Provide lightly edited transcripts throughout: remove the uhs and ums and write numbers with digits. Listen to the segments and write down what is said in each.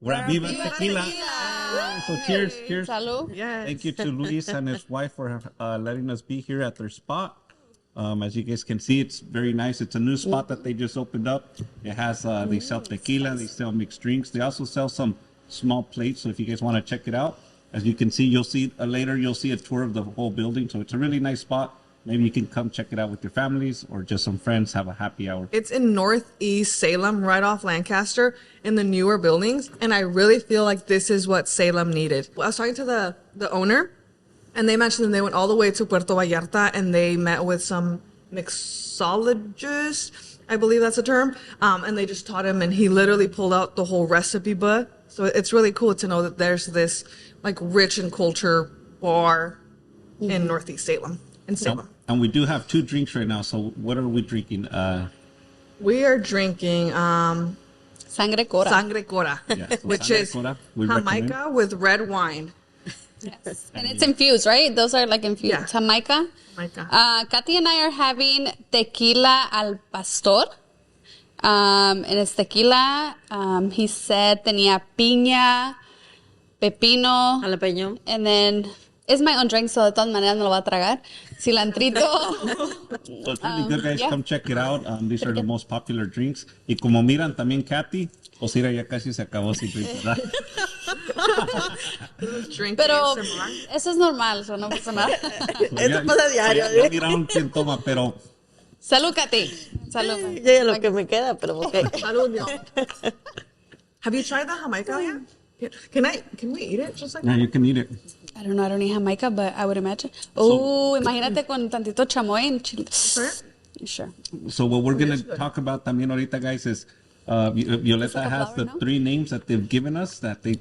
We're at Viva Tequila. So cheers. Salud. Yes. Thank you to Luis and his wife for letting us be here at their spot. As you guys can see, it's very nice. It's a new spot that they just opened up. It has, they sell tequila, they sell mixed drinks. They also sell some small plates. So if you guys want to check it out, as you can see, you'll see a tour of the whole building. So it's a really nice spot. Maybe you can come check it out with your families or just some friends, have a happy hour. It's in Northeast Salem, right off Lancaster, in the newer buildings. And I really feel like this is what Salem needed. I was talking to the owner, and they mentioned that they went all the way to Puerto Vallarta, and they met with some mixologists, I believe that's a term, and they just taught him, and he literally pulled out the whole recipe book. So it's really cool to know that there's this like rich in culture bar in Northeast Salem. In Salem. And we do have 2 drinks right now. So what are we drinking? We are drinking Sangre Cora. Sangre Cora, Yeah, so which Sangre is Cora, we Jamaica recommend. with red wine. Yes. And it's infused, right? Those are like infused. Yeah. Jamaica. Jamaica. Kathy and I are having tequila al pastor. And it's tequila. He said tenía piña, pepino. Jalapeño. And then it's my own drink, so de todas maneras me lo va a tragar. Cilantrito. So it's really good, guys. yeah. Come check it out. These are the most popular drinks. Y como miran también, Kathy, pues mira, ya casi se acabó su drink, ¿verdad? Drink Pero ASMR. eso es normal, so no pasa nada. Eso pasa diario. Ya miraron quién toma, pero... Salud, Katy. Salud. Yo ya lo que me queda, pero ok. Salud, y'all. Have you tried the Jamaica yet? Can we eat it? Just like Yeah, you can eat it. I don't know, I don't eat Jamaica, but I would imagine. Oh, imagínate con tantito chamoy and chile. Sure. So what we're going to talk about también ahorita, guys, is Violeta like a has flower, the no? 3 names that they've given us that they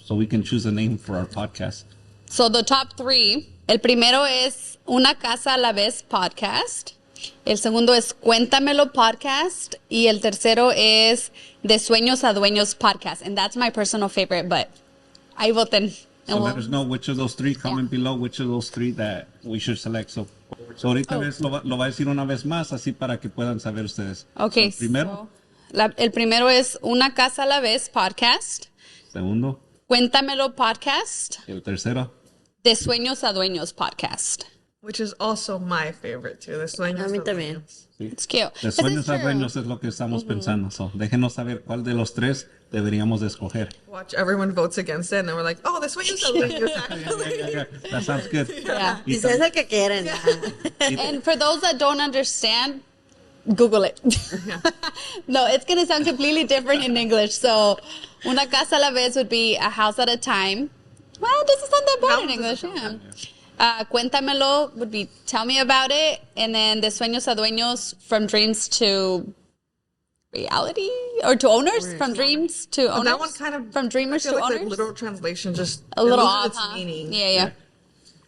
so we can choose a name for our podcast. So the top 3. El primero es Una Casa a la Vez Podcast. El segundo es Cuéntamelo Podcast. Y el tercero es De Sueños a Dueños Podcast. And that's my personal favorite, but ahí voten. So let us know which of those 3, comment below which of those 3 that we should select. So ahorita lo va a decir una vez más, así para que puedan saber ustedes. Okay. So, primero. El primero es Una Casa a la Vez Podcast. Segundo. Cuéntamelo Podcast. El tercero. De Sueños a Dueños Podcast. which is also my favorite too. The sueños. A mí a también. dueños. Sí. It's cute. De sueños a dueños es lo que estamos pensando. So, déjenos saber cuál de los 3 deberíamos de escoger. Watch everyone votes against it, and then we're like, oh, the sueños a dueños. Yeah. That sounds good. Yeah. Y Y si es el que quieren. And for those that don't understand, Google it. No, it's going to sound completely different in English. So, una casa a la vez would be a house at a time. Well, it doesn't sound that bad in English. Yeah. Cuéntamelo would be tell me about it. And then de sueños a dueños, from dreams to reality or to owners. From dreams to owners. That one kind of from dreamers I feel to like owners. the literal translation just A little loses off, its huh? meaning. Yeah.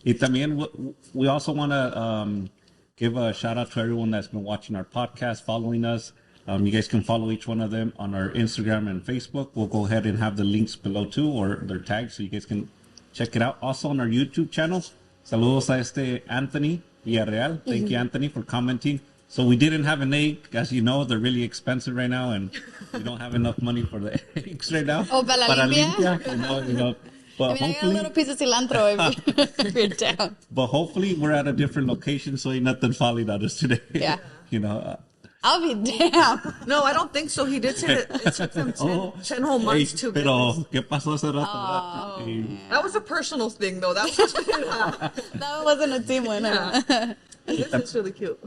Y también we also want to give a shout out to everyone that's been watching our podcast, following us. You guys can follow each one of them on our Instagram and Facebook. We'll go ahead and have the links below too, or their tags, so you guys can check it out. Also on our YouTube channel. Saludos a Anthony Villarreal. Thank you, Anthony, for commenting. So we didn't have an egg. As you know, they're really expensive right now, and we don't have enough money for the eggs right now. Oh, para la limpia? You know. But I mean, I got a hopefully, little piece of cilantro if you're down. but hopefully we're at a different location, so ain't nothing falling on us today. Yeah. You know. I'll be damn. No, I don't think so. He did say that it took them 10 whole months to get Pero, this. ¿qué pasó hace rato? That was a personal thing, though. That was just, That wasn't a team win. Huh? this is really cute.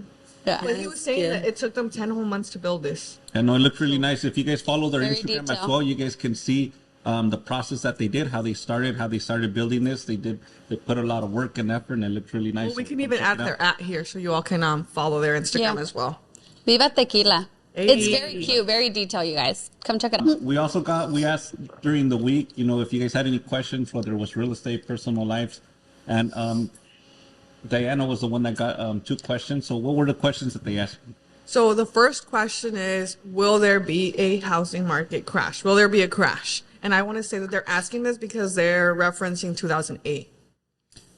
Yeah. But he was saying that it took them 10 whole months to build this. I know it looked really nice. If you guys follow their Very Instagram as detailed. well, you guys can see the process that they did, how they started building this. They put a lot of work and effort, and it looked really nice. Well, we So can come even check add it out. their @ here so you all can follow their Instagram Yeah. as well. Viva Tequila. It's Hey. very cute, very detailed, you guys. Come check it out. We asked during the week, if you guys had any questions, whether it was real estate, personal lives, and Diana was the one that got 2 questions. So what were the questions that they asked? So the first question is, will there be a housing market crash? Will there be a crash? And I want to say that they're asking this because they're referencing 2008.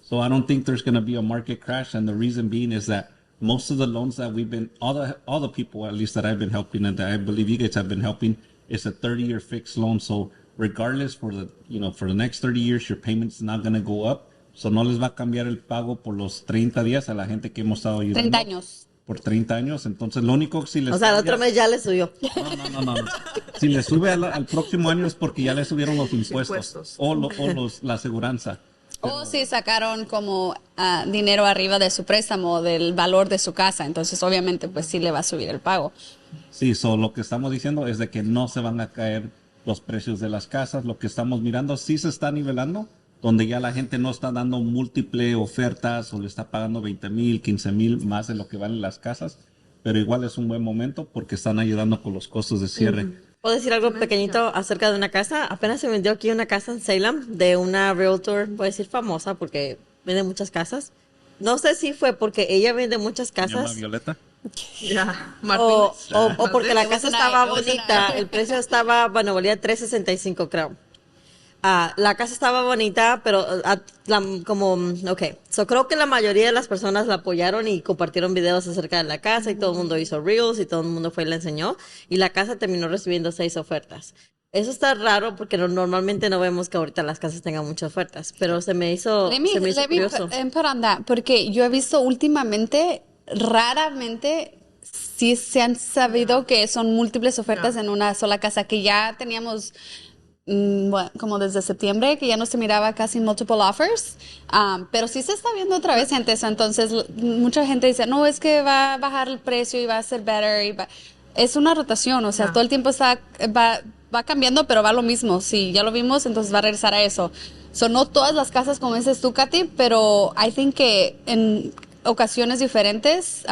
So I don't think there's going to be a market crash, and the reason being is that most of the loans that we've been, all the people at least that I've been helping, and that I believe you guys have been helping, is a 30-year fixed loan. So regardless for the next 30 years, your payment's not going to go up. So no les va a cambiar el pago por los 30 días a la gente que hemos estado ayudando. 30 años. Por 30 años. Entonces, lo único que si les O sea, el cambia- otro mes ya le subió. No. Si le sube al próximo año es porque ya le subieron los impuestos. O la aseguranza. O si sacaron como dinero arriba de su préstamo, del valor de su casa. Entonces, obviamente, pues sí le va a subir el pago. Sí, lo que estamos diciendo es de que no se van a caer los precios de las casas. Lo que estamos mirando sí se está nivelando, donde ya la gente no está dando múltiples ofertas o le está pagando 20,000, 15,000 más de lo que valen las casas. Pero igual es un buen momento porque están ayudando con los costos de cierre. ¿Puedo decir algo pequeñito acerca de una casa? Apenas se vendió aquí una casa en Salem de una Realtor, voy a decir famosa porque vende muchas casas. No sé si fue porque ella vende muchas ¿Se llama casas Violeta? Ya, o Martínez. porque la It was casa an estaba eye, it was an bonita. eye. El precio estaba, bueno, valía $365, creo. La casa estaba bonita, pero creo que la mayoría de las personas la apoyaron y compartieron videos acerca de la casa y todo el mundo hizo reels y todo el mundo fue y la enseñó y la casa terminó recibiendo 6 ofertas. Eso está raro porque normalmente no vemos que ahorita las casas tengan muchas ofertas, pero se me hizo Let me curioso. input on that, porque yo he visto últimamente, raramente, sí se han sabido que son múltiples ofertas en una sola casa, que ya teníamos bueno, como desde septiembre, que ya no se miraba casi multiple offers, pero sí se está viendo otra vez gente eso. Entonces mucha gente dice, no, es que va a bajar el precio y va a ser better, es una rotación, o sea, todo el tiempo va cambiando, pero va lo mismo. Si ya lo vimos, entonces va a regresar a eso. No todas las casas como dices tú, Katy, pero I think que en ocasiones diferentes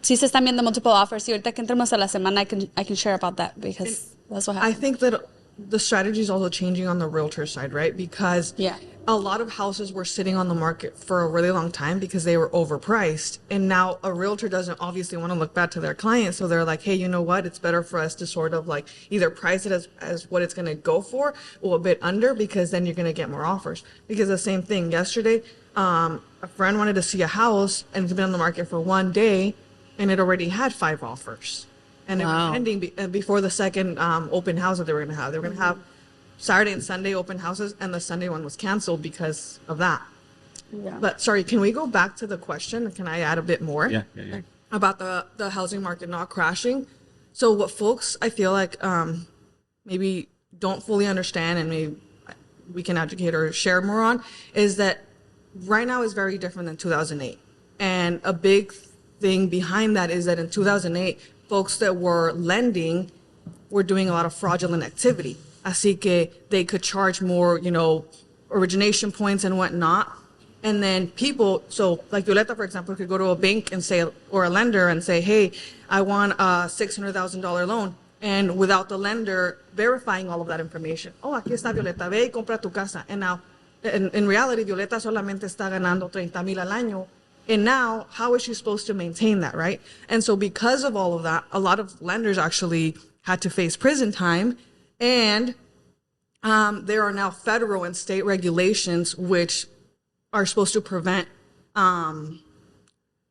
sí se están viendo multiple offers, y ahorita que entremos a la semana I can share about that because that's what I happened. think that the strategy is also changing on the realtor side, right? Because Yeah. a lot of houses were sitting on the market for a really long time because they were overpriced. And now a realtor doesn't obviously want to look bad to their clients. So they're like, hey, you know what? It's better for us to sort of like either price it as what it's going to go for or a bit under, because then you're going to get more offers. Because the same thing yesterday, a friend wanted to see a house and it's been on the market for 1 day and it already had 5 offers. And it was pending before the second open house that they were going to have. They were going to have Saturday and Sunday open houses, and the Sunday one was canceled because of that. Yeah. But sorry, can we go back to the question? Can I add a bit more? Yeah. About the housing market not crashing. So what folks, I feel like, maybe don't fully understand, and maybe we can educate or share more on, is that right now is very different than 2008. And a big thing behind that is that in 2008, folks that were lending were doing a lot of fraudulent activity. Así que they could charge more, origination points and whatnot. And then people, so like Violeta, for example, could go to a bank and say, or a lender and say, hey, I want a $600,000 loan. And without the lender verifying all of that information. Oh, aquí está Violeta, ve y compra tu casa. And now, in reality, Violeta solamente está ganando 30,000 al año. And now, how is she supposed to maintain that, right? And so because of all of that, a lot of lenders actually had to face prison time. And there are now federal and state regulations which are supposed to prevent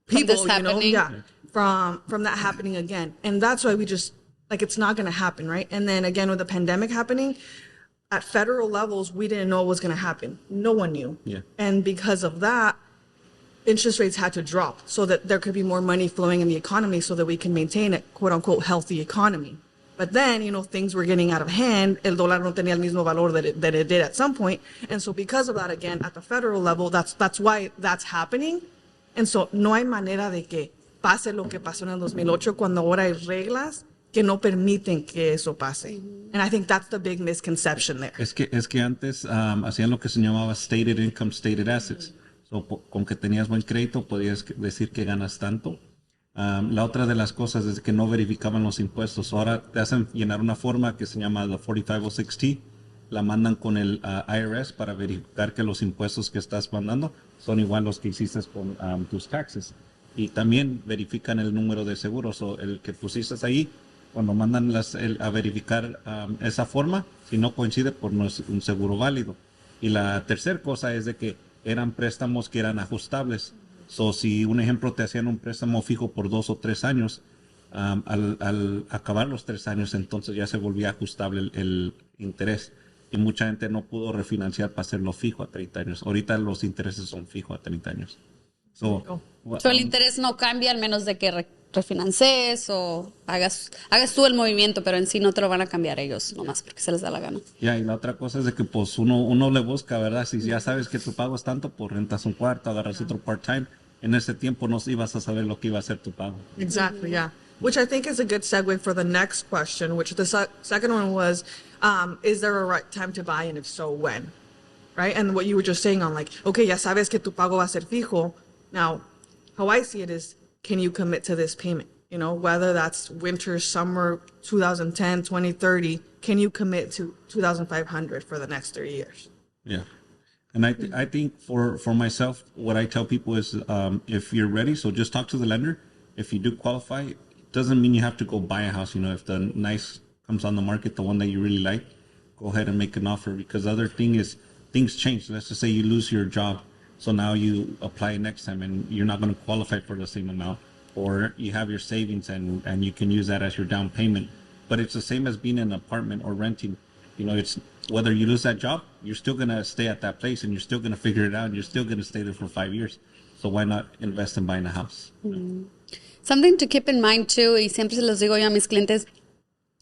people, from that happening again. And that's why we just, it's not going to happen, right? And then again, with the pandemic happening, at federal levels, we didn't know what was going to happen. No one knew. Yeah. And because of that, interest rates had to drop so that there could be more money flowing in the economy so that we can maintain a quote unquote healthy economy. But then, things were getting out of hand. El dólar no tenía el mismo valor that it did at some point. And so because of that, again, at the federal level, that's why that's happening. And so no hay manera de que pase lo que pasó en el 2008 cuando ahora hay reglas que no permiten que eso pase. And I think that's the big misconception there. Es que antes hacían lo que se llamaba stated income, stated assets. So, con que tenías buen crédito, podías decir que ganas tanto. La otra de las cosas es que no verificaban los impuestos. Ahora te hacen llenar una forma que se llama la 4506T. La mandan con el IRS para verificar que los impuestos que estás mandando son igual los que hiciste con tus taxes. Y también verifican el número de seguros o el que pusiste ahí. Cuando mandan a verificar esa forma, si no coincide, pues no es un seguro válido. Y la tercera cosa es de que eran préstamos que eran ajustables. Si un ejemplo te hacían un préstamo fijo por 2 o 3 años, al acabar los 3 años, entonces ya se volvía ajustable el interés. y mucha gente no pudo refinanciar para hacerlo fijo a 30 años. Ahorita los intereses son fijos a 30 años. So, El interés no cambia al menos de que refinancies o hagas tú el movimiento, pero en sí no te lo van a cambiar ellos, nomás porque se les da la gana. Ya, y la otra cosa es de que pues uno le busca, ¿verdad? Si ya sabes que tu pago es tanto, pues rentas un cuarto, agarras otro part-time. En ese tiempo no ibas a saber lo que iba a ser tu pago. Exactly, yeah. Which I think is a good segue for the next question, which the second one was, is there a right time to buy, and if so, when? Right? And what you were just saying on like, okay, ya sabes que tu pago va a ser fijo. Now, how I see it is, can you commit to this payment? You know, whether that's winter, summer, 2010, 2030, can you commit to 2,500 for the next 30 years? Yeah. And I think for myself, what I tell people is if you're ready, so just talk to the lender. If you do qualify, it doesn't mean you have to go buy a house. You know, if the nice comes on the market, the one that you really like, go ahead and make an offer. Because the other thing is things change. Let's just say you lose your job. So now you apply next time and you're not going to qualify for the same amount. Or you have your savings and you can use that as your down payment. But it's the same as being in an apartment or renting. You know, it's whether you lose that job, you're still going to stay at that place and you're still going to figure it out and you're still going to stay there for 5 years. So why not invest in buying a house? Something to keep in mind too, y siempre se los digo yo a mis clientes,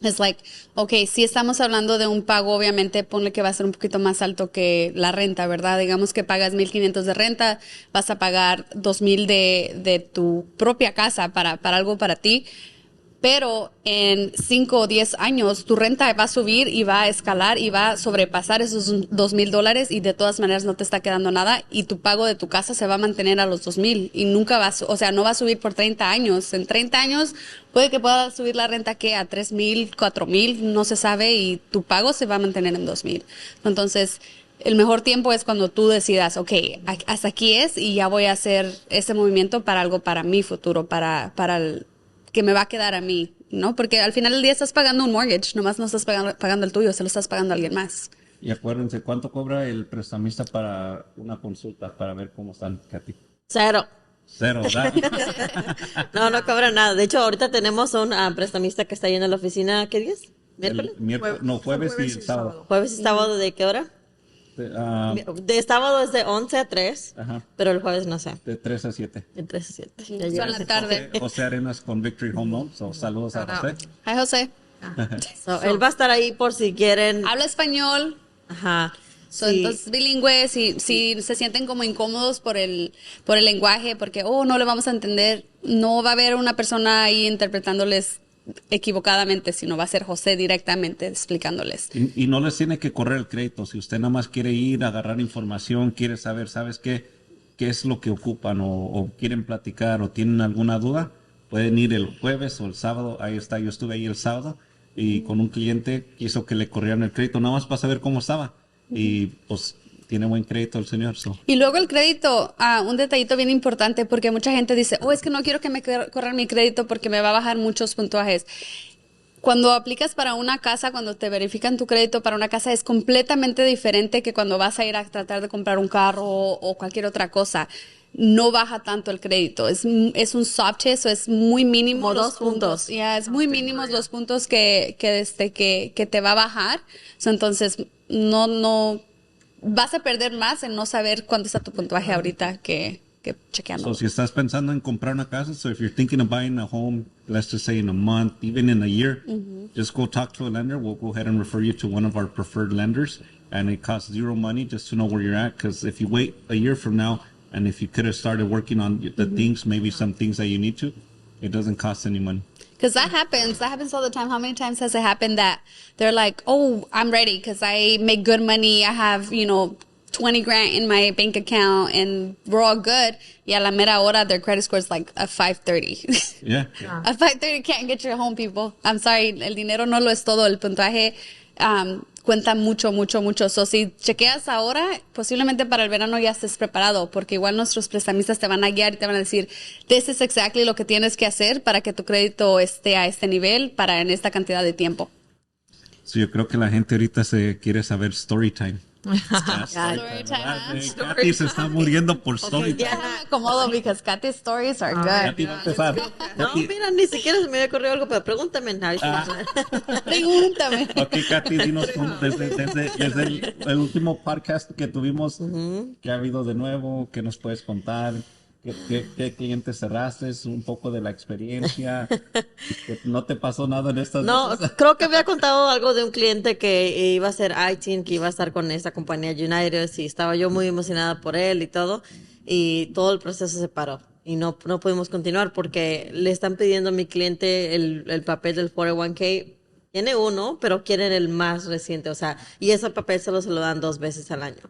es like, okay, si estamos hablando de un pago, obviamente ponle que va a ser un poquito más alto que la renta, ¿verdad? Digamos que pagas 1,500 de renta, vas a pagar 2,000 de tu propia casa para algo para ti. Pero en 5 o 10 años tu renta va a subir y va a escalar y va a sobrepasar esos $2,000 y de todas maneras no te está quedando nada y tu pago de tu casa se va a mantener a los 2,000 y nunca va o sea, no va a subir por 30 años. En 30 años puede que pueda subir la renta que a 3,000, 4,000, no se sabe y tu pago se va a mantener en 2,000. Entonces, el mejor tiempo es cuando tú decidas, okay, hasta aquí es y ya voy a hacer ese movimiento para algo para mi futuro, para el que me va a quedar a mí, ¿no? Porque al final del día estás pagando un mortgage, nomás no estás pagando el tuyo, se lo estás pagando a alguien más. Y acuérdense, ¿cuánto cobra el prestamista para una consulta para ver cómo están, Katy? 0. 0, ¿verdad? No cobra nada. De hecho, ahorita tenemos un prestamista que está ahí en la oficina, ¿qué día es? ¿Miércoles? Jueves y sábado. Jueves y sábado, ¿de qué hora? De sábado es de 11 a 3, pero el jueves no sé. De 3 a 7. De 3 a 7. Son la tarde. José Arenas con Victory Home Loans. So, saludos a José. Hi, José. Él va a estar ahí por si quieren. Habla español. Ajá. So, sí. Entonces, bilingüe, si se sienten como incómodos por el lenguaje, porque, no le vamos a entender, no va a haber una persona ahí interpretándoles equivocadamente, sino va a ser José directamente explicándoles. Y no les tiene que correr el crédito. Si usted nada más quiere ir a agarrar información, quiere saber, ¿sabes qué es lo que ocupan o quieren platicar o tienen alguna duda? Pueden ir el jueves o el sábado. Ahí está, yo estuve ahí el sábado y con un cliente quiso que le corrieran el crédito nada más para saber cómo estaba. Y pues tiene buen crédito el señor. Y luego el crédito, un detallito bien importante, porque mucha gente dice, es que no quiero que me corran mi crédito porque me va a bajar muchos puntuajes. Cuando aplicas para una casa, cuando te verifican tu crédito para una casa, es completamente diferente que cuando vas a ir a tratar de comprar un carro o cualquier otra cosa. No baja tanto el crédito. Es un soft test, es muy mínimo. Como 2 puntos. Ya, es muy mínimos los puntos que te va a bajar. Entonces, no vas a perder más en no saber cuánto está tu puntuaje ahorita que chequeando. So, si estás pensando en comprar una casa, so if you're thinking of buying a home, let's just say in a month, even in a year, just go talk to a lender. We'll go ahead and refer you to one of our preferred lenders, and it costs zero money just to know where you're at. Because if you wait a year from now, and if you could have started working on the things, maybe some things that you need to, it doesn't cost any money. Because that happens all the time. How many times has it happened that they're like, I'm ready because I make good money. I have, $20,000 in my bank account and we're all good. Y a la mera hora, their credit score is like a 530. Yeah. A 530 can't get your home, people. I'm sorry, el dinero no lo es todo. El puntaje cuenta mucho, mucho, mucho. So, si chequeas ahora, posiblemente para el verano ya estés preparado, porque igual nuestros prestamistas te van a guiar y te van a decir, this is exactly lo que tienes que hacer para que tu crédito esté a este nivel en esta cantidad de tiempo. So, yo creo que la gente ahorita se quiere saber story time. Story time, Katy se está muriendo por story time. Diana. Me acomodo because Katy's stories are good. Katy va a empezar. No, Katy- mira, ni siquiera se me había ocurrido algo, pero pregúntame. Pregúntame. Ok, Katy, dinos desde el último podcast que tuvimos, ¿qué ha habido de nuevo? ¿Qué nos puedes contar? ¿Qué clientes cerraste? Un poco de la experiencia. ¿Que ¿No te pasó nada en estas No, veces? creo que había contado algo de un cliente que iba a ser IT, que iba a estar con esta compañía United, y estaba yo muy emocionada por él y todo el proceso se paró. Y no pudimos continuar porque le están pidiendo a mi cliente el papel del 401k. Tiene uno, pero quieren el más reciente, o sea, y ese papel solo se lo dan 2 veces al año.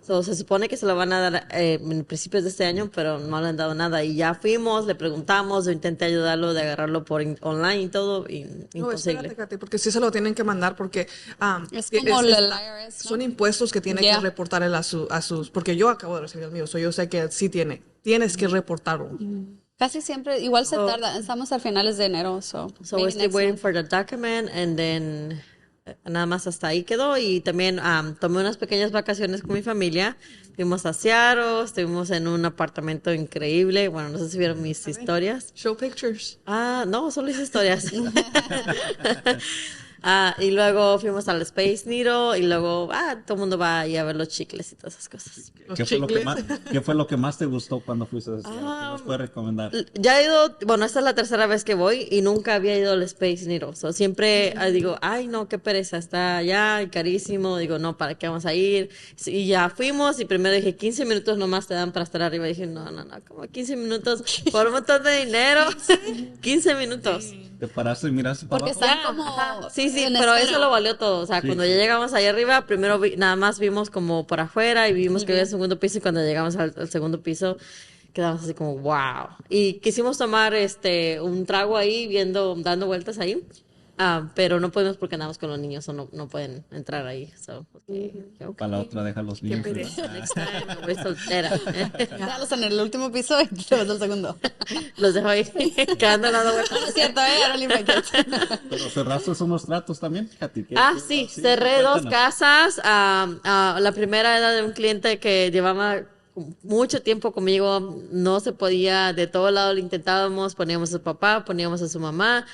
So, se supone que se lo van a dar en principios de este año, pero no le han dado nada. Y ya fuimos, le preguntamos, yo intenté ayudarlo de agarrarlo por online y todo, y No, imposible. espérate, Katy, porque sí se lo tienen que mandar porque Es como el IRS, ¿no? son impuestos que tiene Yeah. que reportar él a sus, porque yo acabo de recibir el mío, so yo sé que sí tienes que reportarlo. Casi siempre, igual se tarda. Estamos a finales de enero, so So maybe we're still next waiting month. for the document, and then nada más hasta ahí quedó. Y también tomé unas pequeñas vacaciones con mi familia. Fuimos a Seattle, estuvimos en un apartamento increíble. Bueno, no sé si vieron mis historias. Show pictures. No, solo hice historias. Y luego fuimos al Space Needle, y luego todo el mundo va ahí a ver los chicles y todas esas cosas. Los ¿Qué chicles. fue lo que más te gustó cuando fuiste a Seattle? ¿Qué nos puedes recomendar? Ya he ido, bueno, esta es la tercera vez que voy y nunca había ido al Space Needle. So, siempre digo, ay, no, qué pereza, está allá y carísimo. Digo, no, ¿para qué vamos a ir? Y ya fuimos, y primero dije, 15 minutos nomás te dan para estar arriba. Y dije, no, como 15 minutos por un montón de dinero. 15 minutos. ¿Te paraste y miraste para Porque abajo? están como... Sí, en pero espera. eso lo valió todo. O sea, Sí, cuando sí. ya llegamos allá arriba, primero nada más vimos como por afuera y vimos que había el segundo piso, y cuando llegamos al segundo piso quedamos así como wow. Y quisimos tomar un trago ahí dando vueltas ahí. Pero no podemos porque andamos con los niños, o no pueden entrar ahí. So, okay. Para la otra deja los niños. ¿verdad? Next time, me voy soltera. Déjalos en el último piso y te vas al segundo. Los dejo ahí, quedando dando No vueltas. es cierto, I don't leave my kids. Pero cerraste unos tratos también, Katy. Sí, cerré 2 cuéntanos. casas. La primera era de un cliente que llevaba mucho tiempo conmigo, no se podía, de todo lado lo intentábamos, poníamos a su papá, poníamos a su mamá,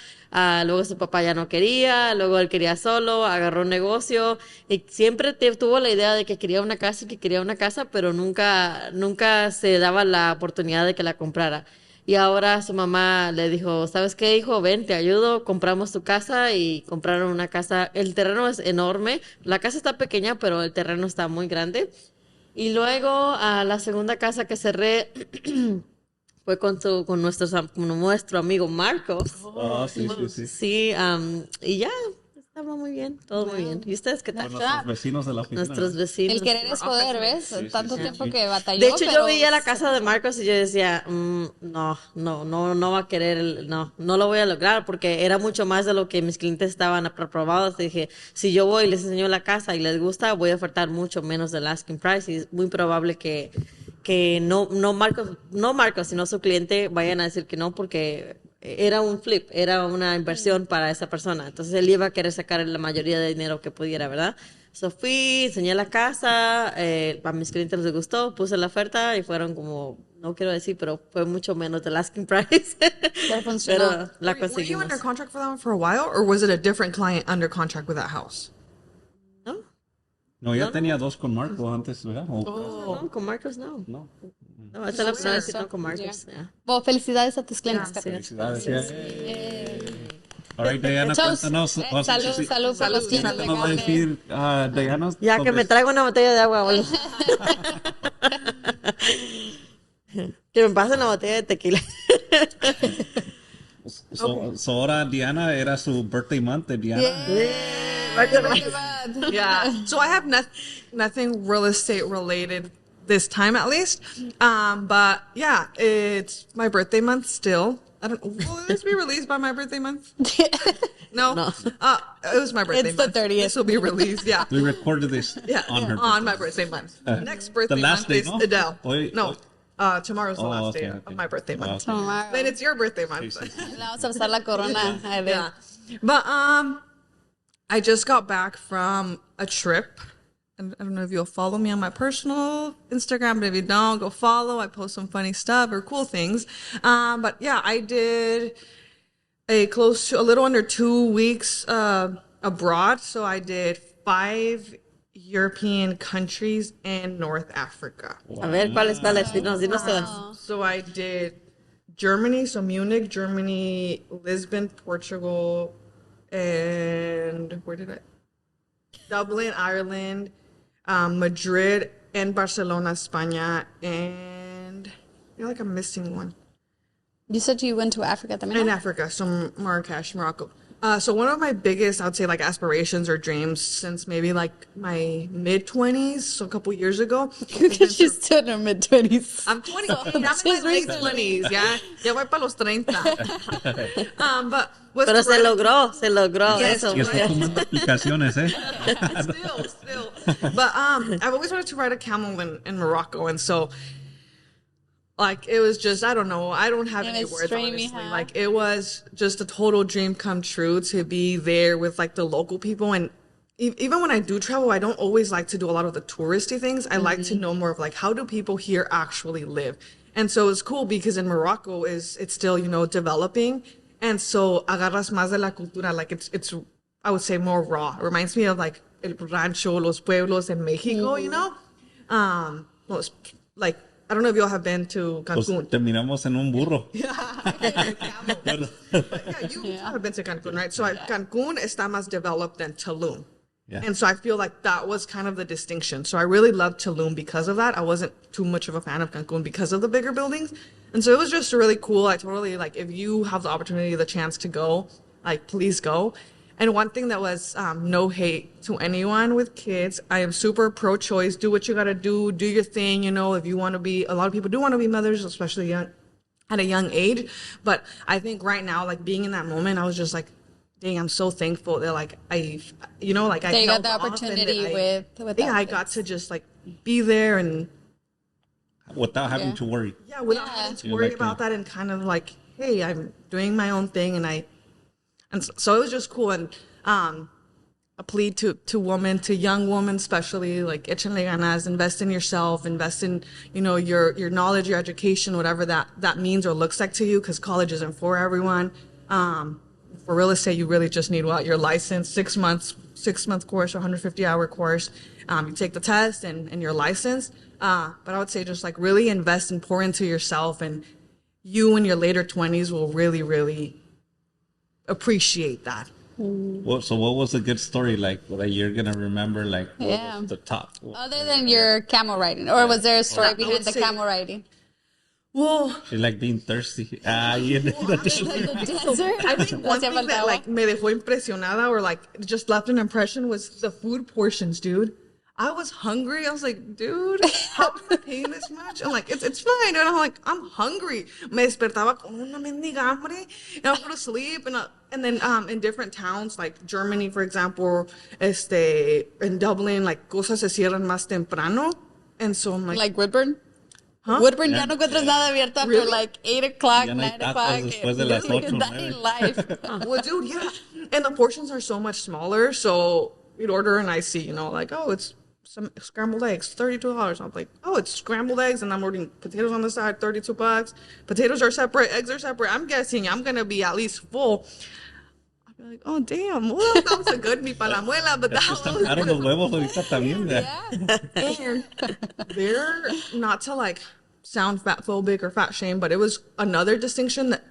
luego su papá ya no quería, luego él quería solo, agarró un negocio, y siempre tuvo la idea de que quería una casa, pero nunca se daba la oportunidad de que la comprara. Y ahora su mamá le dijo, ¿sabes qué, hijo? Ven, te ayudo, compramos tu casa, y compraron una casa. El terreno es enorme, la casa está pequeña, pero el terreno está muy grande. Y luego la segunda casa que cerré fue con nuestro amigo Marcos. Sí, sí, sí. Sí, y ya, estaba muy bien, todo muy bien. ¿Y ustedes qué tal? Con nuestros vecinos de la oficina. Nuestros vecinos. El querer es poder, ¿ves? Sí, sí, Tanto sí, tiempo sí. que batalló. De hecho, yo pero- veía la casa de Marcos y yo decía, no va a querer, no lo voy a lograr, porque era mucho más de lo que mis clientes estaban aprobados. Dije, si yo voy y les enseño la casa y les gusta, voy a ofertar mucho menos del asking price, y es muy probable que no Marcos, sino su cliente vayan a decir que no, porque era un flip, era una inversión para esa persona. Entonces él iba a querer sacar la mayoría de dinero que pudiera, ¿verdad? So fui, enseñé la casa, a mis clientes les gustó, puse la oferta y fueron como, no quiero decir, pero fue mucho menos del asking price. Pero funcionó. Pero la Were you conseguimos. under contract for that one for a while, or was it a different client under contract with that house? ¿No? No, ya tenía 2 con Marco antes, ¿verdad? No, con Marcos no. No. No, esta es la primera vez que no con Marcos. Yeah. Yeah. Bueno, felicidades a tus clientes. Sí. Katy. Felicidades. All right, Diana, cuéntanos. Salud por los clientes. ¿Qué nos va a decir Diana? Ya que me traigo una botella de agua, boludo. Que me pasen la botella de tequila. So ahora Diana era su birthday month de Diana. Yeah. So I have nothing real estate related this time, at least. But yeah, it's my birthday month still. I don't. Will this be released by my birthday month? No. It was my birthday It's the month. 30th. This will be released. Yeah. We recorded this Yeah. on her On birthday. my birthday month. Next birthday last month day, is no? Adele. Hoy- No. Tomorrow's the last day of my birthday month. Tomorrow. Then it's your birthday month. Sí, sí, Le vamos a pasar la corona a Edel. Yeah. But I just got back from a trip I don't know if you'll follow me on my personal Instagram, but if you don't, go follow. I post some funny stuff or cool things. But yeah, I did a little under 2 weeks abroad. So I did 5 European countries and North Africa. A ver, ¿cuáles? Dinos todas. So I did Germany, so Munich, Germany, Lisbon, Portugal, and Dublin, Ireland, Madrid, and Barcelona, España, and I feel like I'm missing one. You said you went to Africa también. In Africa, so Marrakesh, Morocco. So one of my biggest, I would say, like aspirations or dreams since maybe like my mid-20s, so a couple years ago. She's still in her mid-20s. I'm 20. I'm in my late 20s, yeah. Ya voy para los 30. But Pero se logró Yes, eso. Y está tomando aplicaciones, ¿eh? Still. But I've always wanted to ride a camel in Morocco, and so like it was just, I don't know, I don't have any words, dreamy, honestly. huh? Like it was just a total dream come true to be there with like the local people. And even when I do travel, I don't always like to do a lot of the touristy things. I like to know more of like, how do people here actually live? And so it's cool because in Morocco it's still, you know, developing. And so agarras más de la cultura, like it's I would say more raw. It reminds me of like el rancho, los pueblos in Mexico, you know? Well, it's like, I don't know if y'all have been to Pues Cancun. terminamos en un burro. But yeah, you have been to Cancun, right? So Cancun está más developed than Tulum. Yeah. And so I feel like that was kind of the distinction. So I really loved Tulum because of that. I wasn't too much of a fan of Cancun because of the bigger buildings. And so it was just really cool. I totally, like, if you have the opportunity, the chance to go, like, please go. And one thing that was no hate to anyone with kids, I am super pro-choice. Do what you gotta do your thing, you know, if you want to be, a lot of people do want to be mothers, especially young, at a young age. But I think right now, like, being in that moment, I was just like, dang, I'm so thankful that, like, I They got held the off and opportunity that with yeah, that I got to just, like, be there and, Without having Yeah. to worry. yeah, without having to You're worry like, about that and kind of like, hey, I'm doing my own thing. And so it was just cool. And a plea to young women, especially, like, échenle ganas, invest in yourself, invest in, you know, your knowledge, your education, whatever that means or looks like to you, because college isn't for everyone. For real estate, you really just need your license, 6 month course, 150-hour course. You take the test and you're licensed. But I would say just like really invest and pour into yourself, and you in your later 20s will really, really appreciate that. So what was a good story like that you're gonna remember? Like what Yeah. was the top? Other than your camel riding, or was there a story I behind would the say- camel riding? Well, She's like being thirsty. Yeah. The desert. I think one thing that like me dejó impresionada or like just left an impression was the food portions, dude. I was hungry. I was like, dude, how am I paying this much? I'm like, it's fine. And I'm like, I'm hungry. Me despertaba con una mendiga hambre. And I would go to sleep. And then in different towns, like Germany, for example, in Dublin, like cosas se cierran más temprano. And so I'm Like Woodburn? Huh? Woodburn ya no encuentras nada abierto after Really? like 8 o'clock, Ya no hay 9 tacos o'clock. después de las 8, That 9. ain't life. well, dude, yeah. And the portions are so much smaller. So you'd order and I see, you know, like, oh, it's some scrambled eggs, $32. I'm like, oh, it's scrambled eggs, and I'm ordering potatoes on the side, $32. Potatoes are separate, eggs are separate. I'm guessing I'm gonna be at least full. I'd be like, oh damn, well, that was a good mi pa la muela, but that Están caros los was. huevos ahorita también. Yeah. And they're not to like sound fat phobic or fat shame, but it was another distinction that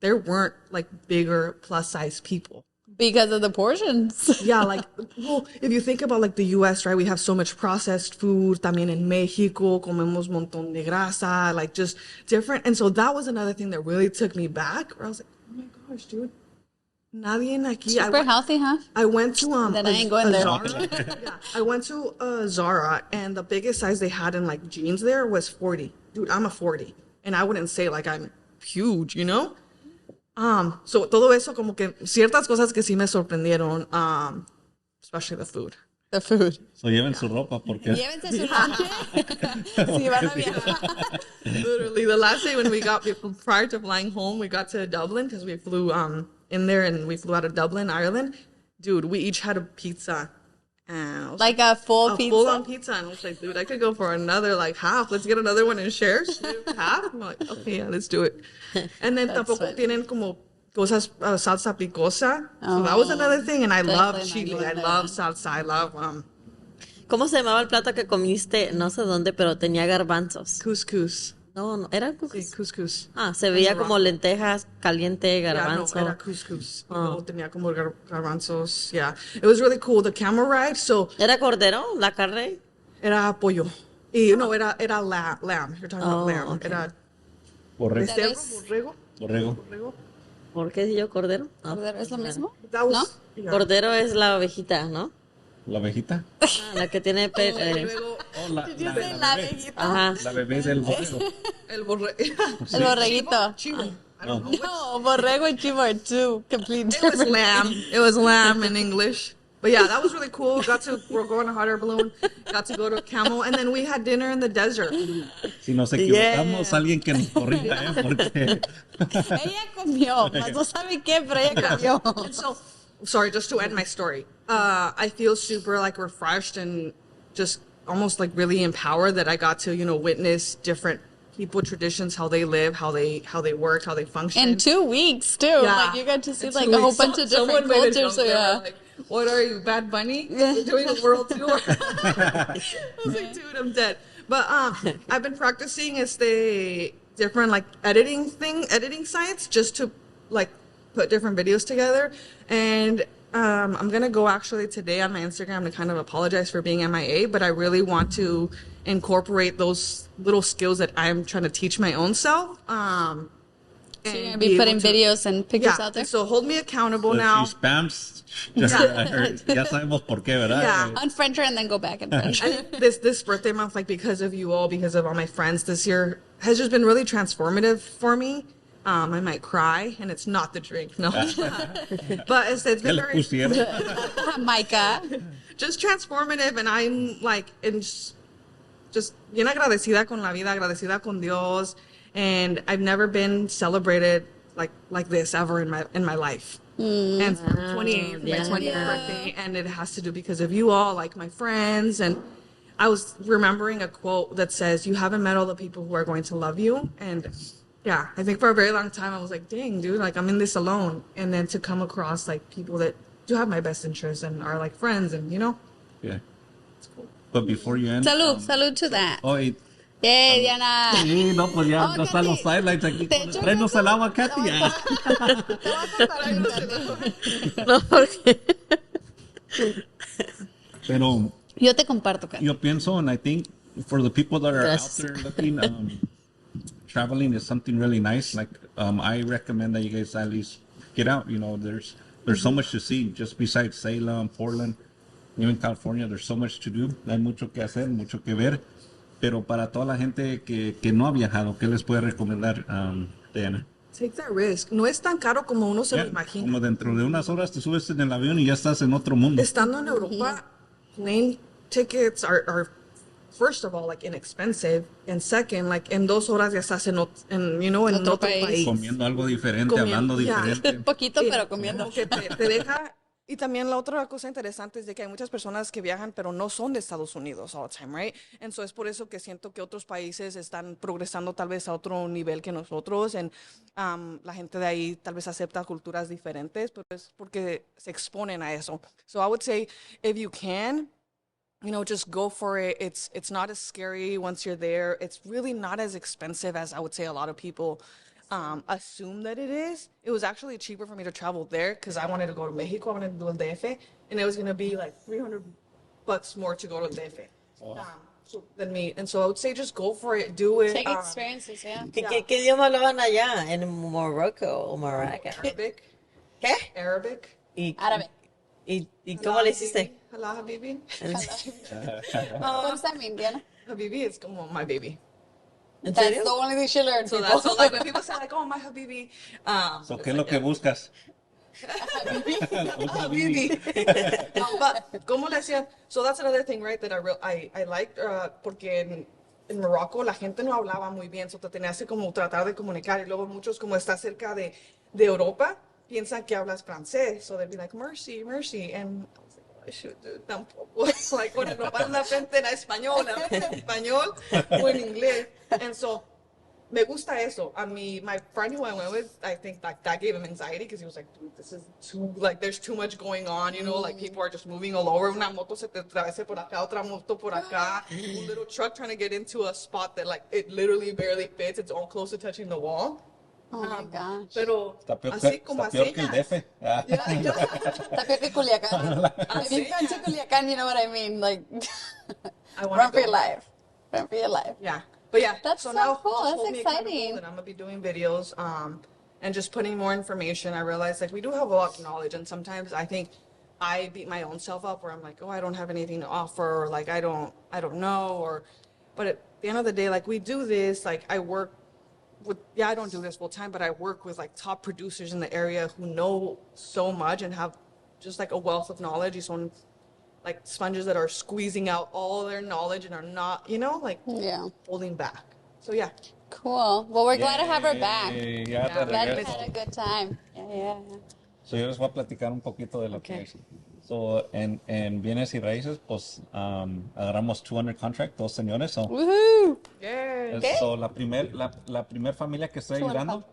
there weren't like bigger plus size people. Because of the portions. Yeah, like, well, if you think about like the US, right, we have so much processed food. También en Mexico, comemos montón de grasa, like just different. And so that was another thing that really took me back, where I was like, oh my gosh, dude. Nadie en aquí. Super healthy, huh? I went to Then I ain't going there. Zara. Yeah, I went to Zara, and the biggest size they had in like jeans there was 40. Dude, I'm a 40, and I wouldn't say like I'm huge, you know. So todo eso como que ciertas cosas que sí me sorprendieron, especially the food. The food. So lleven su ropa porque Llévense su noche. Si van a viajar. Literally, the last day when we got, prior to flying home, we got to Dublin because we flew in there and we flew out of Dublin, Ireland. Dude, we each had a pizza And I was Like a full a pizza? full-on pizza. And I was like, dude, I could go for another like half. Let's get another one and share. Half. I'm like, okay, yeah, let's do it. And then That's tampoco funny. tienen como cosas salsa picosa. So that was another thing. And I love definitely not chili. I going love there. salsa. I love ¿Cómo se llamaba el plato que comiste? No sé dónde, pero tenía garbanzos. couscous. No, era Sí, couscous. couscous. Ah, se veía como lentejas, caliente, Yeah, no, garbanzo. era couscous. Y luego tenía como garbanzos. Yeah, it was really cool. The camel ride. So ¿Era cordero la carne? era pollo. Y no, era lamb. You're talking about lamb. okay. Era Borrego. becerro, borrego. Borrego. ¿Por qué dije yo cordero? No. ¿Es lo mismo? That was, yeah. Cordero es la ovejita, ¿no? La abejita. Ah, la que tiene Y luego Oh, la Did you say bebé. la abejita? Ajá. La bebé del borrego. el borrego. El borreguito. Chivo. I don't know. No, borrego and chivo are two complete It was different lamb. It was lamb in English. But yeah, that was really cool. We're going to hot air balloon. Got to go to Camel, and then we had dinner in the desert. Si nos equivocamos, alguien que nos corrija, porque Ella comió, más no sabe qué, pero ella comió. And so, sorry, just to end my story. I feel super like refreshed and just almost like really empowered that I got to, witness different people, traditions, how they live, how they work, how they function. In 2 weeks, too. Yeah. Like, you got to see, In like, 2 a whole weeks. bunch of different Someone made a cultures. joke So, there, yeah. like, what are you, Bad Bunny? You're doing a world tour. I was like, dude, I'm dead. But I've been practicing different like editing sites just to like put different videos together. And I'm gonna go actually today on my Instagram to kind of apologize for being MIA, but I really want to incorporate those little skills that I'm trying to teach my own self. So you're going to be putting videos and pictures out there? and so hold me accountable if now. she spams, ya sabemos por qué, ¿verdad? Yeah. Unfriend her and then go back and friend her. And this birthday month, like because of you all, because of all my friends this year, has just been really transformative for me. I might cry, and it's not the drink, no. But it's Ya been le very pusieron. Micah. just transformative, and I'm like just bien agradecida con la vida, agradecida con Dios, and I've never been celebrated like this ever in my life. And 28th, my 20th birthday, and it has to do because of you all, like my friends. And I was remembering a quote that says, "You haven't met all the people who are going to love you." And yeah, I think for a very long time I was like, "Dang, dude, like I'm in this alone." And then to come across like people that do have my best interests and are like friends, and Yeah. But before you end. Salud to that. Oh, y- Yay, Diana. sí, no, pues ya Oh, no están los Katy. highlights aquí. De hecho, Tráenos el agua, Katy. ya. No, porque... Pero Yo te comparto, Katy. yo pienso, and I think for the people that are Gracias. out there looking, traveling is something really nice. Like, I recommend that you guys at least get out. There's so much to see just besides Salem, Portland, even California. There's so much to do. Hay mucho que hacer, mucho que ver. Pero para toda la gente que no ha viajado, ¿qué les puede recomendar, Diana? Take that risk. No es tan caro como uno se lo Ya, imagina. como dentro de unas horas te subes en el avión y ya estás en otro mundo. Estando en Europa, plane tickets are first of all like inexpensive, and second, like en 2 horas ya estás en Otro otro país. país. Comiendo algo diferente, Comiendo, hablando ya. diferente. Poquito, Sí, pero comiendo. como que te deja. Y también la otra cosa interesante es de que hay muchas personas que viajan, pero no son de Estados Unidos all the time, right? And so es por eso que siento que otros países están progresando tal vez a otro nivel que nosotros, y la gente de ahí tal vez acepta culturas diferentes, pero es porque se exponen a eso. So I would say, if you can, just go for it. It's not as scary once you're there. It's really not as expensive as I would say a lot of people assume that it is. It was actually cheaper for me to travel there because I wanted to go to Mexico. I wanted to do el DF, and it was going to be like $300 more to go to el DF than me. And so I would say just go for it, do it. Take experiences, yeah. ¿Qué idioma hablaban allá? En Morocco o Morocco. Arabic. ¿Qué? Arabic. Árabe. ¿Y cómo le hiciste? Hello, Habibi. What does that mean, Diana? Habibi is como my baby. ¿En That's serio? the only thing she learned. So that's so like when people say like, oh, my Habibi. So, ¿qué es lo que buscas? Habibi. But, ¿cómo le decían? So that's another thing, right, that I liked, porque en Morocco la gente no hablaba muy bien, so te tenías que como tratar de comunicar, y luego muchos, como está cerca de Europa, piensan que hablas francés, so they'd be like, mercy, mercy, and I was like, shoot, dude, tampoco. It's like, bueno, no pasa la frente en español, o en inglés. And so, me gusta eso. I mean, my friend who I went with, I think that gave him anxiety because he was like, dude, this is too, like, there's too much going on, you know, like, people are just moving all over. Una moto se te atravesa por acá, otra moto por acá. Un little truck trying to get into a spot that, like, it literally barely fits. It's all close to touching the wall. Oh my gosh. Pero, Está peor, así como está peor que el señas. DF. Ah. Está peor que Culiacán. If you got to Culiacán, you know what I mean? Like, I wanna run for go. your life. Run for your life. Yeah. But yeah, That's so so now cool. just That's hold me accountable exciting. that I'm gonna be doing videos, and just putting more information. I realize like we do have a lot of knowledge, and sometimes I think I beat my own self up where I'm like, oh, I don't have anything to offer, or like I don't know, or. But at the end of the day, like we do this, like I work with, yeah, I don't do this full time, but I work with like top producers in the area who know so much and have just like a wealth of knowledge. Son like sponges that are squeezing out all their knowledge and are not, you know, like Yeah. holding back. So yeah. Cool. Well, we're glad to have her back. Ya Yeah, te Glad you regreso. had a good time. Yeah. So, yo les voy a platicar un poquito de lo que es. So, en bienes y raíces, pues agarramos 2 under contract, 2 señores. So, Woohoo! Yeah. so la primer familia que estoy ayudando.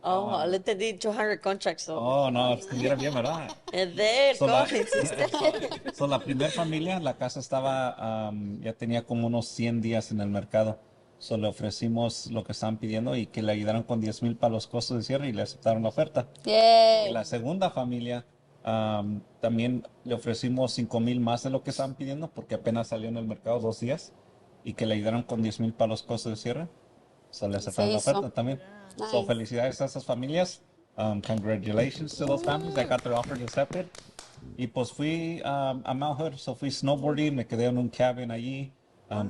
Oh, le entendí 200 contracts. So. Oh, no, estuviera bien, ¿verdad? Es de él, So, ¿cómo hiciste? so, la primera familia, la casa estaba, ya tenía como unos 100 días en el mercado. So, le ofrecimos lo que estaban pidiendo y que le ayudaran con 10,000 para los costos de cierre y le aceptaron la oferta. Y Yay. la segunda familia, también le ofrecimos 5,000 más de lo que estaban pidiendo porque apenas salió en el mercado 2 días y que le ayudaran con 10,000 para los costos de cierre. So, le aceptaron la hizo. oferta también. So, Nice. felicidades a esas familias. Congratulations to those families that got their offers accepted. Y pues fui a Mount Hood, so fui snowboarding, me quedé en un cabin allí.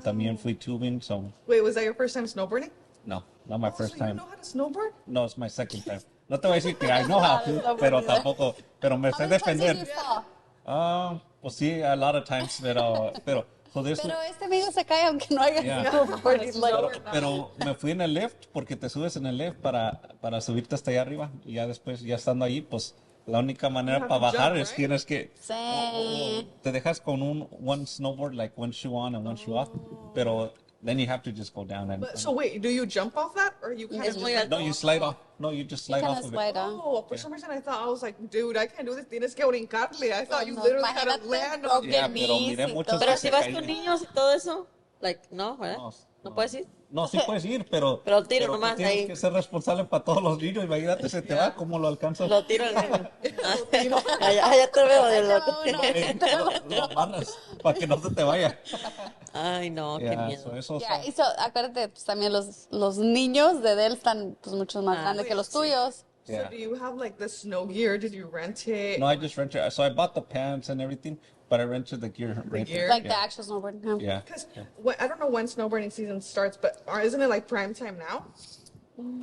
También fui tubing, so Wait, was that your first time snowboarding? no, not my Oh, first so you time. know how to snowboard? No, it's my second time. No te voy a decir que I know how to, pero tampoco, pero me sé defender. Pues sí, a lot of times, pero so this, Pero este amigo se cae aunque no haya Yeah. snowboarding. Like, pero me fui en el lift porque te subes en el lift para subirte hasta allá arriba y ya después, ya estando ahí, pues la única manera have para to bajar jump, es right? tienes que sí. te dejas con one snowboard, like one shoe on and one shoe off, pero then you have to just go down and But so wait, do you jump off that or you kind Es of muy just alto. no, you slide off. No, you just slide Kind off of of slide it. on. Oh, for some reason I thought I was like, dude, I can't do this. Tienes que brincarle. I thought you No, literally had imagínate, to land on broken Yeah, pero knees miré y muchos todo. Pero que si se vas caen. con niños y todo eso, like, no, ¿verdad? No puedes ir. No, sí puedes ir, pero Pero tiro tú nomás tienes ahí. que ser responsable para todos los niños. Imagínate, se te va, ¿cómo lo alcanzas? Lo tiro en ya te veo de lo Lo amarras para que no se te vaya. Ay, no, qué Yeah, miedo. so eso Ya, está- y acuérdate, pues también los niños de él están pues mucho más grandes que los tuyos. So Yeah. do you have like the snow gear? Did you rent it? No, I just rented. So I bought the pants and everything, but I rented the gear. gear? Like the yeah. actual snowboarding. Huh? Yeah. Because I don't know when snowboarding season starts, but isn't it like prime time now?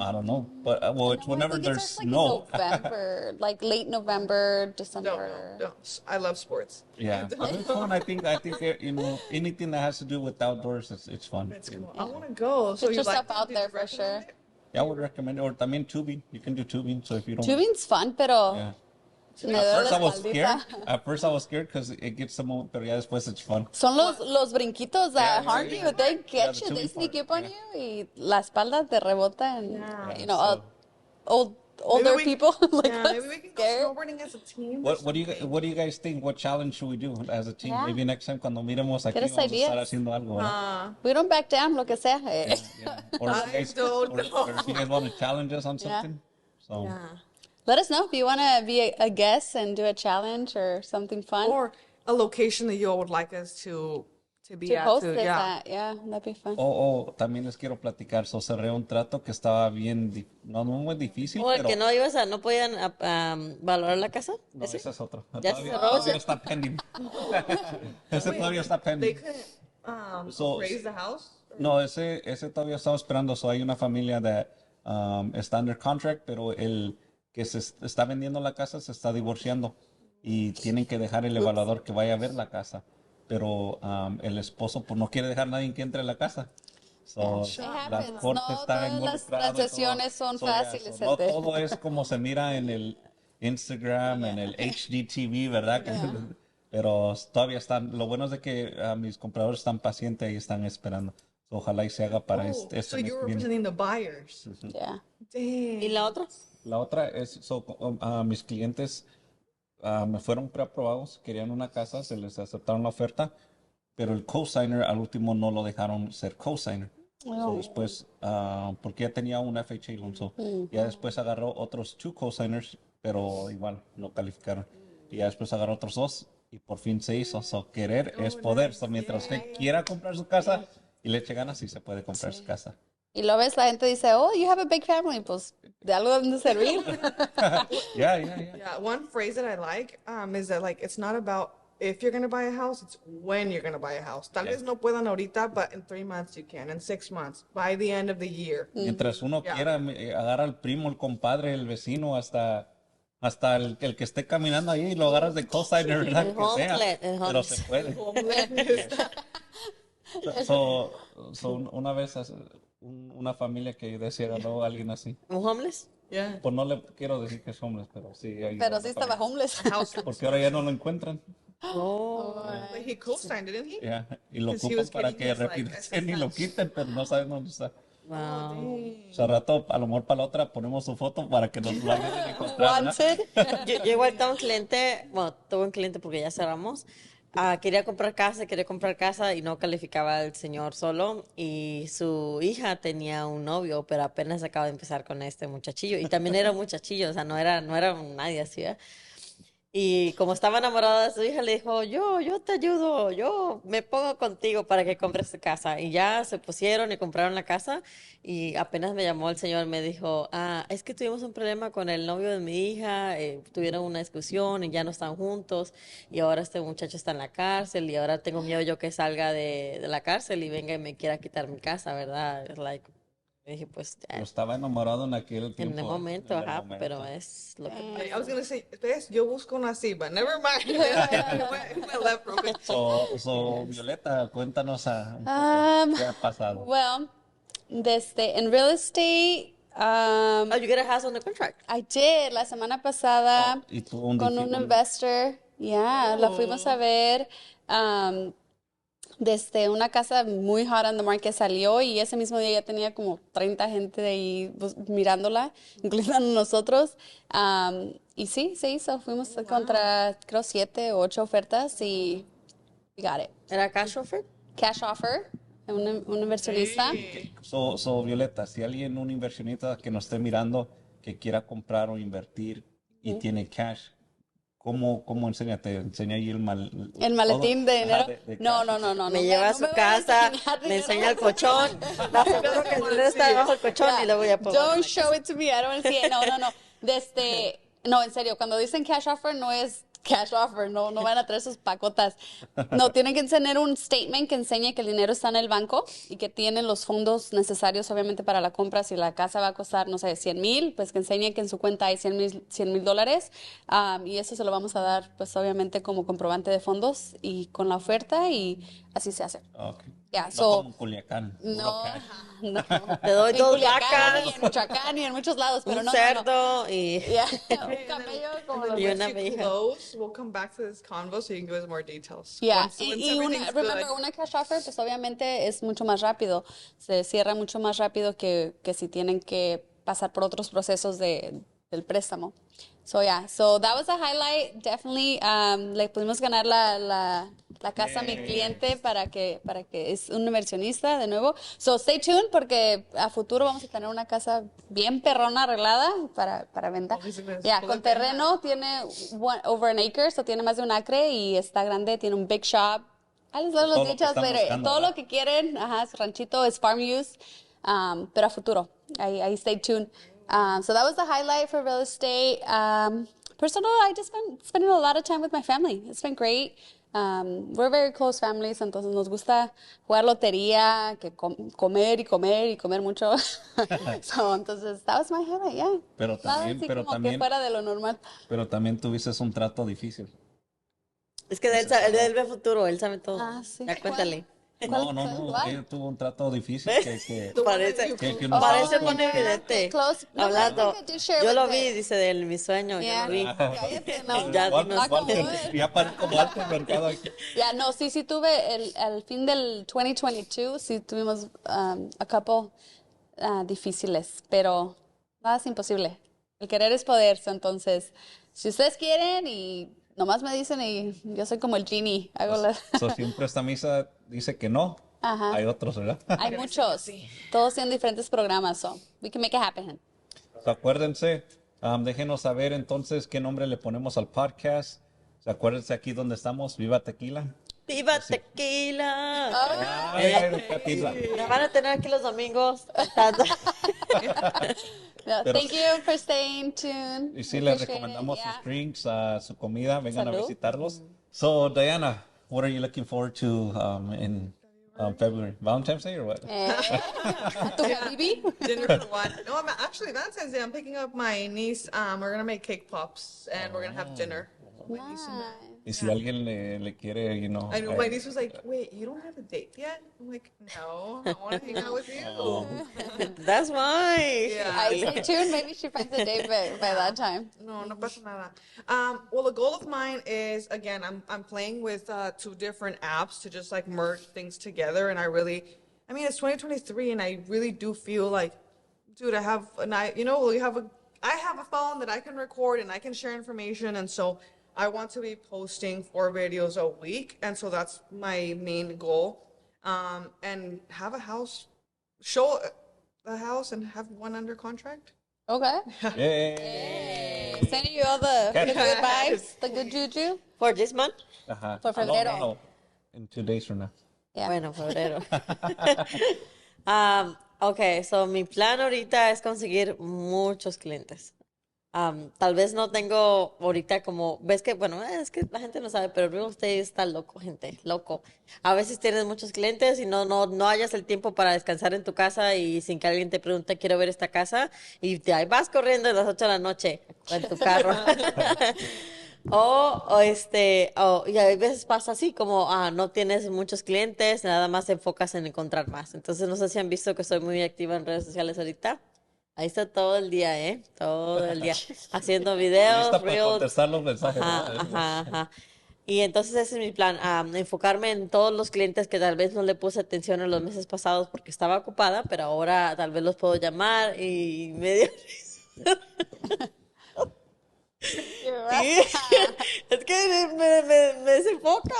I don't know, but well, it's No, I whenever think it there's starts, like, in snow. November, like late November, No, December. no. I love sports. Yeah, but it's fun. I think you know anything that has to do with outdoors, it's fun. It's cool. I want to go. So Get you yourself like it? out Did there you for recommend sure. it? Yeah, I would recommend it. Or también tubing. You can do tubing. So if you don't, Tubing's fun, pero yeah. me At duele first la I was espaldita. scared. At first I was scared because it gets some, pero ya después it's fun. Son los brinquitos that Yeah, harm yeah, you. yeah. They Yeah, get the you. They tubing sneak part, up on yeah. you y la espalda te rebota and, Yeah. you know, So- older we- people like Yeah, us maybe we can go scared. snowboarding as a team. What do you guys think? What challenge should we do as a team? Yeah. Maybe next time cuando miremos aquí ¿Quieres vamos a estar ideas? haciendo algo. ¿verdad? We don't back down, lo que sea. Yeah. Or, if you guys, don't or if you guys want to challenge us on Yeah. something. So Yeah. Let us know if you want to be a guest and do a challenge or something fun. Or a location that you all would like us to be to at. host too. this Yeah. at. Yeah, that'd be fun. también les quiero platicar. So cerré un trato que estaba bien, no muy difícil, O el pero que no podían valorar la casa. no, ¿Ese? ese es otro. Ya se cerró, Todavía ¿sí? está pending. Ese todavía está They pending. couldn't So- raise the house. No, ese todavía estaba esperando. So hay una familia de está under contract, pero el que se está vendiendo la casa se está divorciando y tienen que dejar el evaluador que vaya a ver la casa. Pero el esposo pues no quiere dejar a nadie que entre a la casa. So, It la happens. corte No está todas involucrada las y todo. sesiones son Yeah, fáciles, no gente. todo es como se mira en el Instagram, en el HDTV, ¿verdad? Que Pero todavía están, lo bueno es de que mis compradores están pacientes y están esperando. Ojalá y se haga para este So mes you're que viene. representing the buyers. Yeah. Dang. ¿Y la otra? La otra es, mis clientes me fueron preaprobados, querían una casa, se les aceptaron la oferta, pero el cosigner al último no lo dejaron ser cosigner. So, después, porque ya tenía un FHA loan, ya después agarró otros 2 cosigners, pero igual no calificaron. Y ya después agarró otros 2 y por fin se hizo. So, querer es poder. So, mientras usted quiera comprar su casa y le eche ganas, sí se puede comprar su casa. Y lo ves, la gente dice, oh, you have a big family. Pues de algo deben de servir. Yeah. Yeah, one phrase that I like is that like it's not about if you're gonna buy a house, it's when you're gonna buy a house. Tal vez no puedan ahorita, but in 3 months you can, in 6 months, by the end of the year. Mientras uno quiera, agarra al primo, el compadre, el vecino, hasta el que esté caminando ahí y lo agarras de cosigner, ¿verdad? El Que sea, homeless, el pero homeless. se puede. Una vez una familia que decía agarró a alguien así. ¿Un homeless? Yeah. Pues no le quiero decir que es homeless, pero sí. Pero sí estaba homeless. Porque ahora ya no lo encuentran. Like he co-signed, didn't he? Ya, y lo 'Cause he ocupan was para getting que his, like, refinancien y lo quiten, pero no saben dónde está. Wow. O sea, al rato, a lo mejor para la otra, ponemos su foto para que nos lo ayuden a encontrar, ¿verdad? Wanted. Yo igual tengo un cliente, bueno, tuve un cliente porque ya cerramos. Quería comprar casa y no calificaba el señor solo. Y su hija tenía un novio, pero apenas acaba de empezar con este muchachillo. Y también era un muchachillo, o sea, no era nadie así, ¿verdad? Y como estaba enamorada de su hija, le dijo, yo te ayudo, yo me pongo contigo para que compres tu casa. Y ya se pusieron y compraron la casa. Y apenas me llamó el señor, me dijo, es que tuvimos un problema con el novio de mi hija, tuvieron una discusión y ya no están juntos. Y ahora este muchacho está en la cárcel y ahora tengo miedo yo que salga de la cárcel y venga y me quiera quitar mi casa, ¿verdad? Me dije, pues ya. Pero estaba enamorado en aquel tiempo. En el momento, en el ajá, momento. pero es lo que I was gonna say, ¿ves? Yo busco una así, but never mind. It went left real quick. So, Violeta, cuéntanos un poco qué ha pasado. Well, in real estate, Oh, you get a house on the contract. I did la semana pasada Y tuvo un con un difícil- investor. Yeah, la fuimos a ver. Desde una casa muy hot on the market salió y ese mismo día ya tenía como 30 gente de ahí mirándola, incluyendo nosotros. Y sí, se hizo. Fuimos contra, creo, 7 o 8 ofertas y we got it. ¿Era cash offer? Cash offer, un inversionista. So, Violeta, si alguien, un inversionista que nos esté mirando, que quiera comprar o invertir y tiene cash, ¿cómo enseña? ¿Te enseña ahí el maletín de dinero? Ajá, No. Me lleva a su casa, me enseña el colchón, da seguro que el dinero está debajo del colchón y luego ya puedo. Don't show it to me, I don't want to see it. No. No, en serio, cuando dicen cash offer no es cash offer, no van a traer sus pacotas. No, tienen que tener un statement que enseñe que el dinero está en el banco y que tienen los fondos necesarios, obviamente, para la compra. Si la casa va a costar, no sé, 100,000, pues que enseñe que en su cuenta hay $100,000. Y eso se lo vamos a dar, pues, obviamente, como comprobante de fondos y con la oferta y así se hace. Okay. Yeah, No so- como en Culiacán. puro No, cash. no. Te doy En 2 Culiacán, vacas, y en Michoacán y en muchos lados, pero un no. cerdo y... Yeah. Un camello como los Y una Once you abeja. close, we'll come back to this convo so you can give us more details. Yeah. Once Y everything's good. una cash offer, pues obviamente es mucho más rápido. Se cierra mucho más rápido que si tienen que pasar por otros procesos del préstamo. So that was a highlight. Definitely, le pudimos ganar la casa a mi cliente para que es un inversionista de nuevo. So stay tuned porque a futuro vamos a tener una casa bien perrona arreglada para venta. Ya, con terreno tiene over an acre, so tiene más de un acre y está grande, tiene un big shop. I les doy Todo los lo que details, están pero buscando, todo ¿verdad? lo que quieren, es ranchito, es farm use, pero a futuro. Ahí stay tuned. So that was the highlight for real estate. Personal, I just been spending a lot of time with my family. It's been great. We're very close families, entonces nos gusta jugar lotería, que comer y comer y comer mucho. Entonces, that was my highlight, yeah. Pero Nada también- así pero como también- que fuera de lo normal. Pero también tuviste un trato difícil. Es que él ve futuro, él sabe todo. Sí. Ya cuéntale. No. Ella tuvo un trato difícil que Parece, no parece estaba muy evidente. Close. No, Hablando. I think I did share Yo with lo the- vi, dice de él, mi sueño. Yeah. Yo lo vi. Cállate, no. Ya, Walter, knock on Walter, wood. ya parezco Walter Mercado aquí. Ya, no, sí tuve el fin del 2022, sí tuvimos a couple difíciles, pero nada es imposible. El querer es poder, so, entonces, si ustedes quieren y nomás me dicen y yo soy como el genie, hago las... So, siempre esta misa dice que no. Ajá. Hay otros, ¿verdad? Hay muchos, todos tienen diferentes programas, so we can make it happen. So, acuérdense, déjenos saber entonces qué nombre le ponemos al podcast. So, acuérdense aquí donde estamos, Viva Tequila. ¡Viva Tequila! Ay, Tequila. Me van a tener aquí los domingos cantando. No, Pero- thank you for staying tuned. Y sí, We les appreciate recomendamos it, sus yeah. drinks, su comida, vengan a Salud. visitarlos. So, Diana, what are you looking forward to in February? Valentine's Day or what? ¿Tu baby? Dinner for one. No, I'm actually Valentine's Day. I'm picking up my niece. We're gonna make cake pops and we're gonna have dinner. Nice. Y si alguien le quiere, I know my niece was like, "Wait, you don't have a date yet?" I'm like, "No, I want to hang out with you." That's why. Yeah. I stay tuned. Maybe she finds a date by that time. No pasa nada. Well, the goal of mine is, again, I'm playing with 2 different apps to just like merge things together, and I mean, it's 2023, and I really do feel like, dude, I have I have a phone that I can record and I can share information, and so I want to be posting 4 videos a week, and so that's my main goal. And have a house, show a house, and have one under contract. Okay. Yay. Sending you all the good vibes, the good juju. For this month? Ajá. For febrero. No. In 2 days from now. Yeah. Bueno, febrero. Ok, so mi plan ahorita es conseguir muchos clientes. Tal vez no tengo ahorita como, ves que, bueno, es que la gente no sabe, pero real estate está loco, gente, loco. A veces tienes muchos clientes y no hayas el tiempo para descansar en tu casa y sin que alguien te pregunte, quiero ver esta casa, y ahí vas corriendo a las 8 de la noche en tu carro. Y a veces pasa así, como, no tienes muchos clientes, nada más te enfocas en encontrar más. Entonces, no sé si han visto que soy muy activa en redes sociales ahorita. Ahí está todo el día, todo el día, haciendo videos, Lista para reels. contestar los mensajes. Ajá, ¿verdad? ajá. Y entonces ese es mi plan, enfocarme en todos los clientes que tal vez no le puse atención en los meses pasados porque estaba ocupada, pero ahora tal vez los puedo llamar y me dio risa. Es que me desenfoca.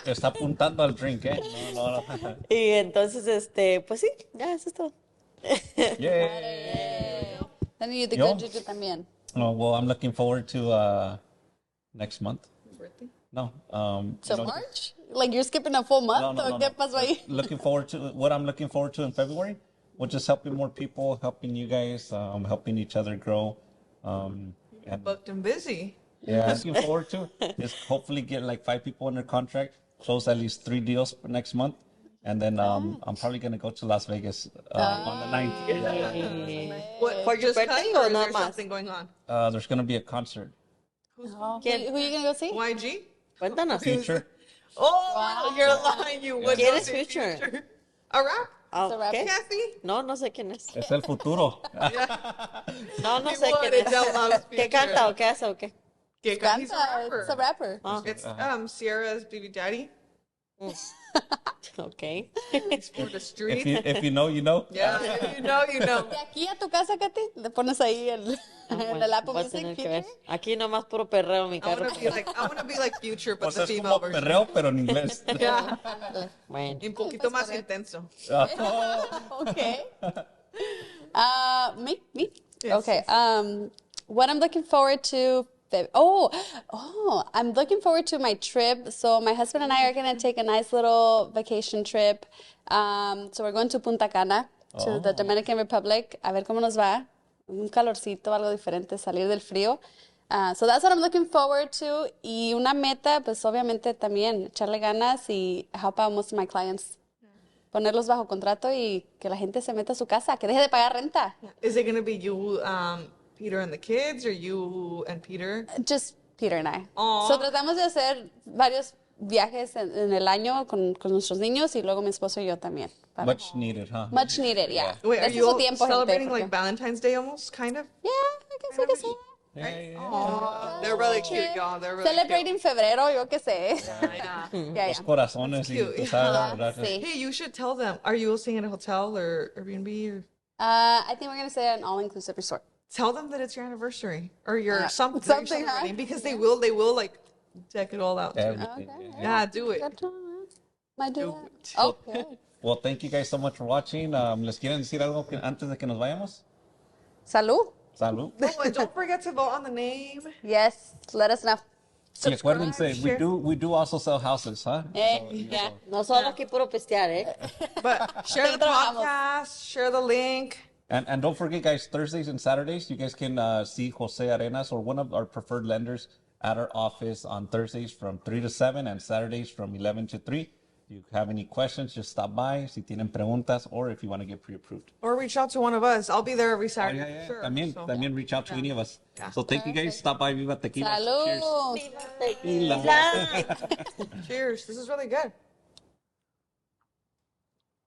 Está apuntando al drink, ¿eh? No. Y entonces, pues sí, ya, eso es todo. Yay. Sending you the Yo? good juju también. Oh, well, I'm looking forward to next month. Birthday. No. So March? Like you're skipping a full month? ¿O qué pasó ahí? Looking forward to what I'm looking forward to in February. We're just helping more people, helping you guys, helping each other grow. And Booked and busy. yeah, looking forward to is hopefully get like 5 people under contract, close at least 3 deals for next month, and then I'm probably gonna go to Las Vegas on the 9th. Yeah. What, For your just birthday cut, or is nada there más? something going on? There's gonna be a concert. Who ¿Quién? you gonna go see? YG? Cuéntanos. Future. Oh, you're lying. You would ¿Quién not es say Future? A rap? ¿Qué? Kathy? No sé quién es. Es el futuro. No He sé would. quién es. Adele loves ¿Qué Future. canta o qué hace o qué? He's a Canta, it's a rapper. rapper. It's Sierra's baby daddy. Ok. He's for the street. If you know, you know. Yeah, if you know, you know. De aquí a tu casa, Katy, le pones ahí en el Apple Voy a Music. tener que ver. Future. Aquí nomás puro perreo mi I carro. want to be like Future, but O sea, the es female como version. perreo, pero en inglés. Yeah. Bueno. Un poquito más intenso. Okay. Me? Yes, Okay. What I'm looking forward to. I'm looking forward to my trip. So my husband and I are going to take a nice little vacation trip. So we're going to Punta Cana, to the Dominican Republic. A ver cómo nos va. Un calorcito, algo diferente, salir del frío. So that's what I'm looking forward to. Y una meta, pues obviamente también echarle ganas y help out most of my clients. Ponerlos bajo contrato y que la gente se meta a su casa, que deje de pagar renta. Is it going to be you, Peter and the kids, or you and Peter? Just Peter and I. Aw. So tratamos de hacer varios viajes en el año con nuestros niños y luego mi esposo y yo también. Much needed, huh? Much needed, yeah. Wait, are Este es you su all tiempo, gente, celebrating porque- like Valentine's Day almost, kind of? Yeah, I guess we can say. Oh, they're really cute, y'all. They're really Celebrating febrero, yo qué sé. cute. Yeah, Los yeah. corazones y cute. tú sabes, ¿verdad? Sí. Hey, you should tell them. Are you all staying at a hotel or Airbnb? Or I think we're going to say an all-inclusive resort. tell them that it's your anniversary or your something. Something, You're huh? celebrating, because they will like deck it all out. Too. Everything, Okay. yeah. Yeah, do it. Might do Do that. Okay. Well, thank you guys so much for watching. ¿Les quieren decir algo antes de que nos vayamos? Salud. Salud. Oh, and don't forget to vote on the name. Yes, let us know. Y acuérdense, share. we do also sell houses, huh? Yeah. No solo aquí puro pistear, ¿eh? But share the Trabajamos. podcast, share the link. And don't forget, guys, Thursdays and Saturdays, you guys can see Jose Arenas or one of our preferred lenders at our office on Thursdays from 3 to 7 and Saturdays from 11 to 3. If you have any questions, just stop by. Si tienen preguntas or if you want to get pre-approved. Or reach out to one of us. I'll be there every Saturday. Oh, yeah. Sure. También reach out to any of us. Yeah. So thank you guys. Stop by Viva Tequila. Salud. Cheers. Cheers. This is really good.